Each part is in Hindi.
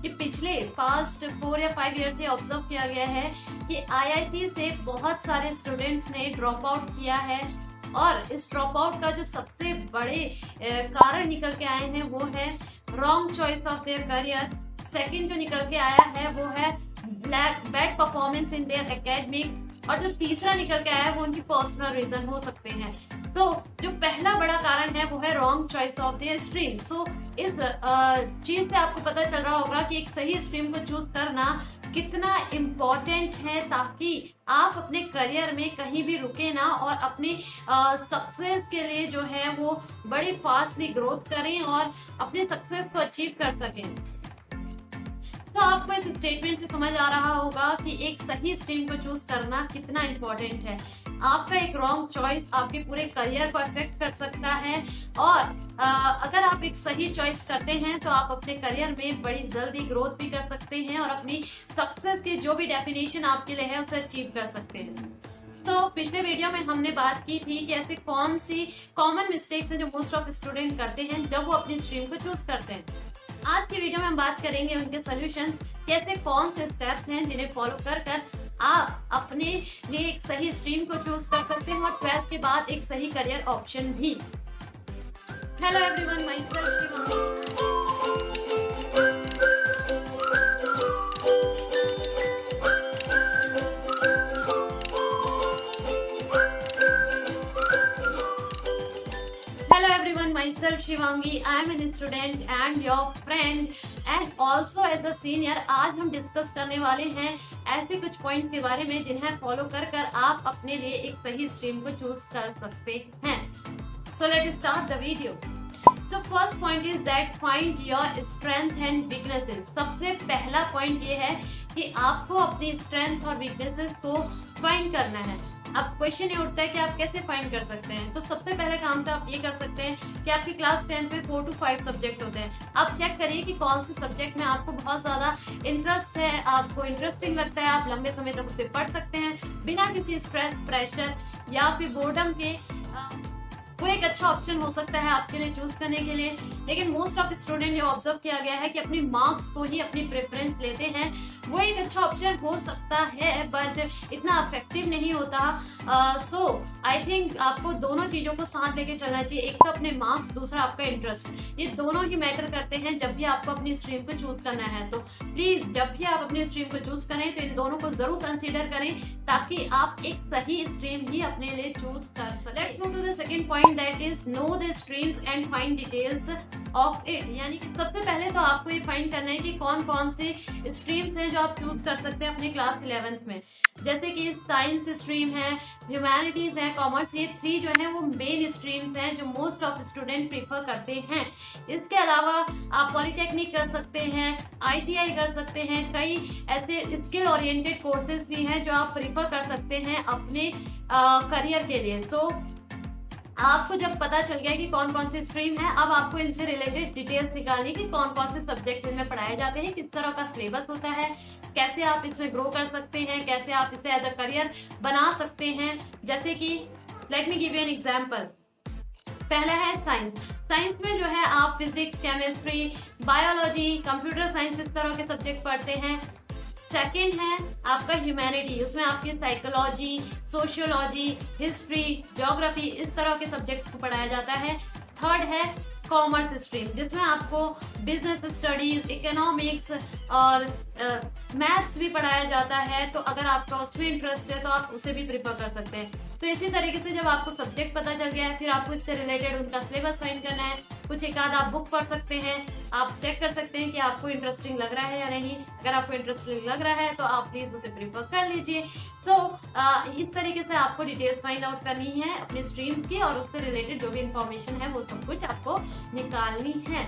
कि पिछले पास्ट 4 या 5 ईयर से ऑब्जर्व किया गया है कि आईआईटी से बहुत सारे स्टूडेंट्स ने ड्रॉप आउट किया है और इस ड्रॉप आउट का जो सबसे बड़े कारण निकल के आए हैं वो है wrong choice of their career. Second जो निकल के आया है वो है bad performance in their academics, और जो तीसरा निकल के आया है वो उनकी पर्सनल रीजन हो सकते हैं। तो जो पहला बड़ा कारण है वो है wrong choice of the stream. So इस चीज से आपको पता चल रहा होगा कि एक सही स्ट्रीम को चूज करना कितना इम्पोर्टेंट है, ताकि आप अपने करियर में कहीं भी रुके ना और अपनी सक्सेस के लिए जो है वो बड़ी फास्टली ग्रोथ करें और अपने सक्सेस को अचीव कर सकें। तो आपको इस स्टेटमेंट से समझ आ रहा होगा कि एक सही स्ट्रीम को चूज करना कितना इम्पोर्टेंट है। आपका एक रॉन्ग चॉइस आपके पूरे करियर को अफेक्ट कर सकता है, और अगर आप एक सही चॉइस करते हैं तो आप अपने करियर में बड़ी जल्दी ग्रोथ भी कर सकते हैं और अपनी सक्सेस की जो भी डेफिनेशन आपके लिए है उसे अचीव कर सकते हैं। तो पिछले वीडियो में हमने बात की थी कि ऐसे कौन सी कॉमन मिस्टेक्स हैं जो मोस्ट ऑफ स्टूडेंट करते हैं जब वो अपनी स्ट्रीम को चूज करते हैं। आज की वीडियो में हम बात करेंगे उनके सॉल्यूशंस, कैसे कौन से स्टेप्स हैं जिन्हें फॉलो कर आप अपने लिए एक सही स्ट्रीम को चूज कर सकते हैं और 12th के बाद एक सही करियर ऑप्शन भी। Hello everyone, my self Shivangi. Myself Shivangi, I am a student and your friend and also as a senior। आज हम डिस्कस करने वाले हैं ऐसे कुछ पॉइंट्स के बारे में जिन्हें फॉलो कर आप अपने लिए एक सही स्ट्रीम को चूज कर सकते हैं। So let's start the video। So first point is that find your strength and weaknesses। सबसे पहला पॉइंट ये है कि आपको अपनी स्ट्रेंथ और वीकनेसेस को फाइंड करना है। अब क्वेश्चन ये उठता है कि आप कैसे फाइंड कर सकते हैं। तो सबसे पहले काम तो आप ये कर सकते हैं कि आपकी क्लास 10 में 4 to 5 सब्जेक्ट होते हैं। आप चेक करिए कि कौन से सब्जेक्ट में आपको बहुत ज़्यादा इंटरेस्ट है, आपको इंटरेस्टिंग लगता है, आप लंबे समय तक उसे पढ़ सकते हैं बिना किसी स्ट्रेस, प्रेशर या फिर बोर्डम के। वो एक अच्छा ऑप्शन हो सकता है आपके लिए चूज करने के लिए। लेकिन मोस्ट ऑफ स्टूडेंट ये ऑब्जर्व किया गया है कि अपनी मार्क्स को ही अपनी प्रेफरेंस लेते हैं। वो एक अच्छा ऑप्शन हो सकता है बट इतना इफेक्टिव नहीं होता। सो आई थिंक आपको दोनों चीज़ों को साथ लेके चलना चाहिए। एक तो अपने मार्क्स, दूसरा आपका इंटरेस्ट। ये दोनों ही मैटर करते हैं जब भी आपको अपनी स्ट्रीम को चूज करना है। तो प्लीज जब भी आप अपनी स्ट्रीम को चूज करें तो इन दोनों को जरूर कंसिडर करें, ताकि आप एक सही स्ट्रीम ही अपने लिए चूज कर सकें। Let's move to the second point, that is know the streams and find details of it। यानी कि सबसे पहले तो आपको ये फाइंड करना है कि कौन कौन से स्ट्रीम्स हैं जो आप चूज कर सकते हैं अपने क्लास 11th में। जैसे कि साइंस स्ट्रीम है, ह्यूमैनिटीज है, कॉमर्स, ये 3 जो है वो मेन स्ट्रीम्स हैं जो मोस्ट ऑफ स्टूडेंट प्रीफर करते हैं। इसके अलावा आप पॉलिटेक्निक कर सकते हैं, ITI कर सकते हैं, कई ऐसे स्किल ओरिएंटेड कोर्सेज भी हैं जो आप प्रीफर कर सकते हैं अपने करियर के लिए। तो आपको जब पता चल गया कि कौन कौन से स्ट्रीम है, अब आपको इनसे रिलेटेड डिटेल्स निकालनी कि कौन कौन से सब्जेक्ट्स इनमें पढ़ाए जाते हैं, किस तरह का सिलेबस होता है, कैसे आप इसमें ग्रो कर सकते हैं, कैसे आप इसे एज अ करियर बना सकते हैं। जैसे कि let me give you an example. पहला है साइंस। साइंस में जो है आप physics, chemistry, biology, computer science, इस तरह के सब्जेक्ट पढ़ते हैं। सेकेंड है आपका ह्यूमैनिटी, उसमें आपकी साइकोलॉजी, सोशियोलॉजी, हिस्ट्री, ज्योग्राफी, इस तरह के सब्जेक्ट्स को पढ़ाया जाता है। थर्ड है कॉमर्स स्ट्रीम, जिसमें आपको बिजनेस स्टडीज, इकोनॉमिक्स और मैथ्स भी पढ़ाया जाता है। तो अगर आपका उसमें इंटरेस्ट है तो आप उसे भी प्रिफर कर सकते हैं। तो इसी तरीके से जब आपको सब्जेक्ट पता चल गया है, फिर आपको इससे रिलेटेड उनका सिलेबस फाइंड करना है। कुछ एक आध आप बुक पढ़ सकते हैं, आप चेक कर सकते हैं कि आपको इंटरेस्टिंग लग रहा है या नहीं। अगर आपको इंटरेस्टिंग लग रहा है तो आप प्लीज़ उसे प्रीफर कर लीजिए। सो इस तरीके से आपको डिटेल्स फाइंड आउट करनी है अपनी स्ट्रीम्स की, और उससे रिलेटेड जो भी इंफॉर्मेशन है वो सब कुछ आपको निकालनी है।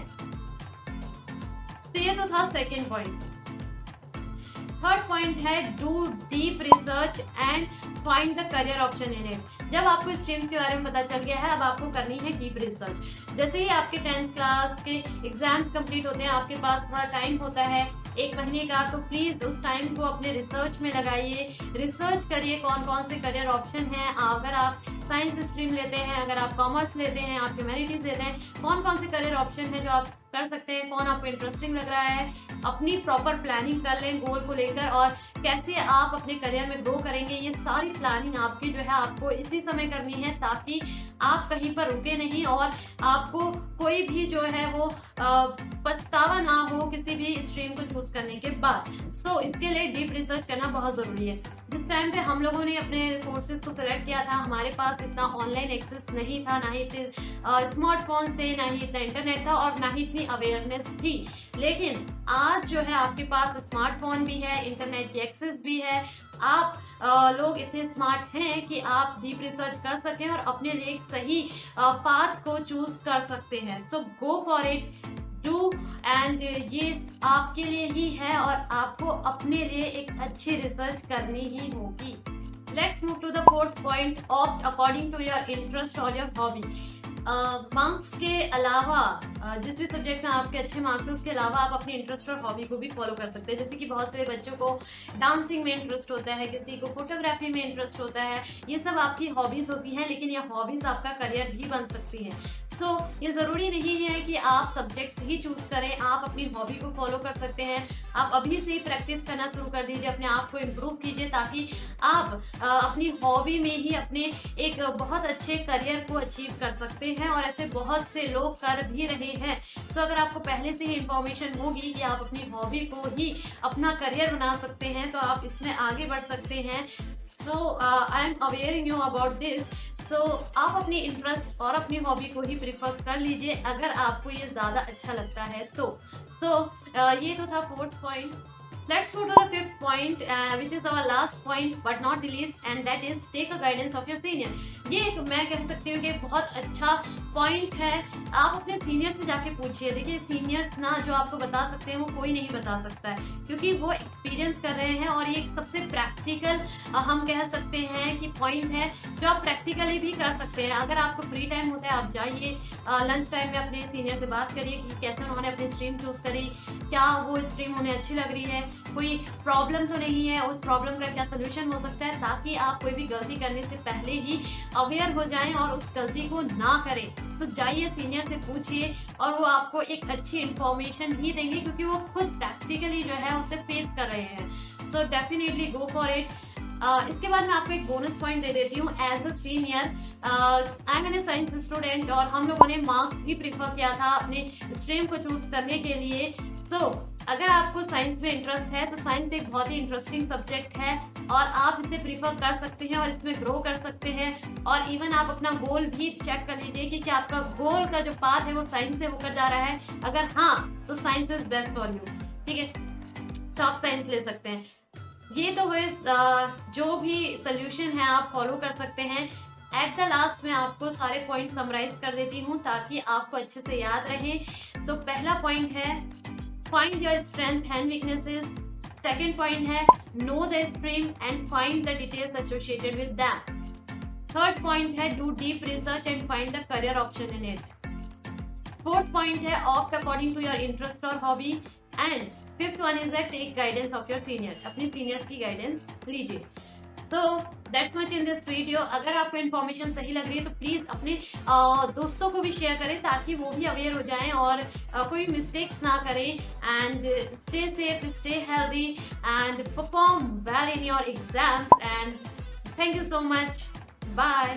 तो ये तो था सेकेंड पॉइंट। थर्ड पॉइंट है do deep research and find the career option in it. जब आपको स्ट्रीम्स के बारे में पता चल गया है, अब आपको करनी है डीप रिसर्च। जैसे ही आपके 10th क्लास के एग्जाम्स कंप्लीट होते हैं, आपके पास थोड़ा टाइम होता है 1 महीने का, तो प्लीज़ उस टाइम को अपने रिसर्च में लगाइए। रिसर्च करिए कौन कौन से करियर ऑप्शन हैं। अगर आप साइंस स्ट्रीम लेते हैं, अगर आप कॉमर्स लेते हैं, आप ह्यूमैनिटीज़ लेते हैं, कौन कौन से करियर ऑप्शन हैं जो आप कर सकते हैं, कौन आपको इंटरेस्टिंग लग रहा है। अपनी प्रॉपर प्लानिंग कर लें गोल को लेकर और कैसे आप अपने करियर में ग्रो करेंगे। ये सारी प्लानिंग आपकी जो है आपको इसी समय करनी है ताकि आप कहीं पर रुके नहीं और आपको कोई भी जो है वो पछतावा ना हो किसी भी स्ट्रीम को चूज करने के बाद। सो इसके लिए डीप रिसर्च करना बहुत ज़रूरी है। जिस टाइम पे हम लोगों ने अपने कोर्सेज को सिलेक्ट किया था हमारे पास इतना ऑनलाइन एक्सेस नहीं था, ना ही स्मार्टफोन्स थे, ना ही इतना इंटरनेट था और ना ही इतनी अवेयरनेस थी। लेकिन आज जो है आपके पास स्मार्टफोन भी है, इंटरनेट की एक्सेस भी है, आप लोग इतने स्मार्ट हैं कि आप डीप रिसर्च कर सकें और अपने लिए एक सही पाथ को चूज कर सकते हैं। So go for it, do and ये आपके लिए ही है और आपको अपने लिए एक अच्छी रिसर्च करनी ही होगी। Let's move to the fourth point, opt according to your interest और योर हॉबी। मार्क्स के अलावा जिस भी सब्जेक्ट में आपके अच्छे मार्क्स हैं उसके अलावा आप अपनी इंटरेस्ट और हॉबी को भी फॉलो कर सकते हैं। जैसे कि बहुत से बच्चों को डांसिंग में इंटरेस्ट होता है, किसी को फोटोग्राफी में इंटरेस्ट होता है, ये सब आपकी हॉबीज़ होती हैं, लेकिन ये हॉबीज़ आपका करियर भी बन सकती हैं। सो ये ज़रूरी नहीं है कि आप सब्जेक्ट्स ही चूज़ करें, आप अपनी हॉबी को फॉलो कर सकते हैं। आप अभी से ही प्रैक्टिस करना शुरू कर दीजिए, अपने आप को इम्प्रूव कीजिए ताकि आप अपनी हॉबी में ही अपने एक बहुत अच्छे करियर को अचीव कर सकते हैं और ऐसे बहुत से लोग कर भी रहे हैं। सो अगर आपको पहले से ही इंफॉर्मेशन होगी कि आप अपनी हॉबी को ही अपना करियर बना सकते हैं तो आप इसमें आगे बढ़ सकते हैं। So I am awaring you about this. So आप अपनी इंटरेस्ट और अपनी हॉबी को ही प्रिफर कर लीजिए अगर आपको ये ज़्यादा अच्छा लगता है तो। ये तो था fourth point. Let's go to the fifth point, which is our last point but not the least, and that is take a guidance of your senior. ये एक मैं कह सकती हूँ कि बहुत अच्छा पॉइंट है। आप अपने सीनियर से जाके पूछिए। देखिए सीनियर्स ना जो आपको बता सकते हैं वो कोई नहीं बता सकता है क्योंकि वो एक्सपीरियंस कर रहे हैं और ये एक सबसे प्रैक्टिकल हम कह सकते हैं कि पॉइंट है जो आप प्रैक्टिकली भी कर सकते हैं। अगर आपको फ्री टाइम होता है आप जाइए, लंच टाइम में अपने सीनियर से बात करिए कि कैसे उन्होंने अपनी स्ट्रीम चूज़ करी, क्या वो स्ट्रीम उन्हें अच्छी लग रही है, कोई प्रॉब्लम तो नहीं है, उस प्रॉब्लम का क्या सोल्यूशन हो सकता है, ताकि आप कोई भी गलती करने से पहले ही अवेयर हो जाएं और उस गलती को ना करें। सो जाइए सीनियर से पूछिए और वो आपको एक अच्छी इंफॉर्मेशन ही देंगे क्योंकि वो खुद प्रैक्टिकली जो है उसे फेस कर रहे हैं। So definitely go for it. इसके बाद मैं आपको एक बोनस पॉइंट दे देती हूँ। As a senior I am an science student और हम लोगों ने मार्क्स भी प्रीफर किया था अपने स्ट्रीम को चूज करने के लिए। सो अगर आपको साइंस में इंटरेस्ट है तो साइंस एक बहुत ही इंटरेस्टिंग सब्जेक्ट है और आप इसे प्रीफर कर सकते हैं और इसमें ग्रो कर सकते हैं। और इवन आप अपना गोल भी चेक कर लीजिए कि क्या आपका गोल का जो पाथ है वो साइंस से होकर जा रहा है। अगर हाँ तो science is best for you, ठीक है, तो आप साइंस ले सकते हैं। ये तो हुए जो भी सोल्यूशन है आप फॉलो कर सकते हैं। एट द लास्ट में आपको सारे पॉइंट समराइज कर देती हूँ ताकि आपको अच्छे से याद रहे। सो पहला पॉइंट है find your strength and weaknesses. Second point है know the stream and find the details associated with them. Third point है do deep research and find the career option in it. Fourth point है opt according to your interest और hobby. And fifth one is that take guidance of your senior. अपनी सीनियर्स की गाइडेंस लीजिए। तो that's much in this video. अगर आपको इन्फॉर्मेशन सही लग रही है तो प्लीज़ अपने दोस्तों को भी शेयर करें ताकि वो भी अवेयर हो जाएं और कोई मिस्टेक्स ना करें। And stay safe, stay healthy and perform well in your exams. And thank you so much. Bye.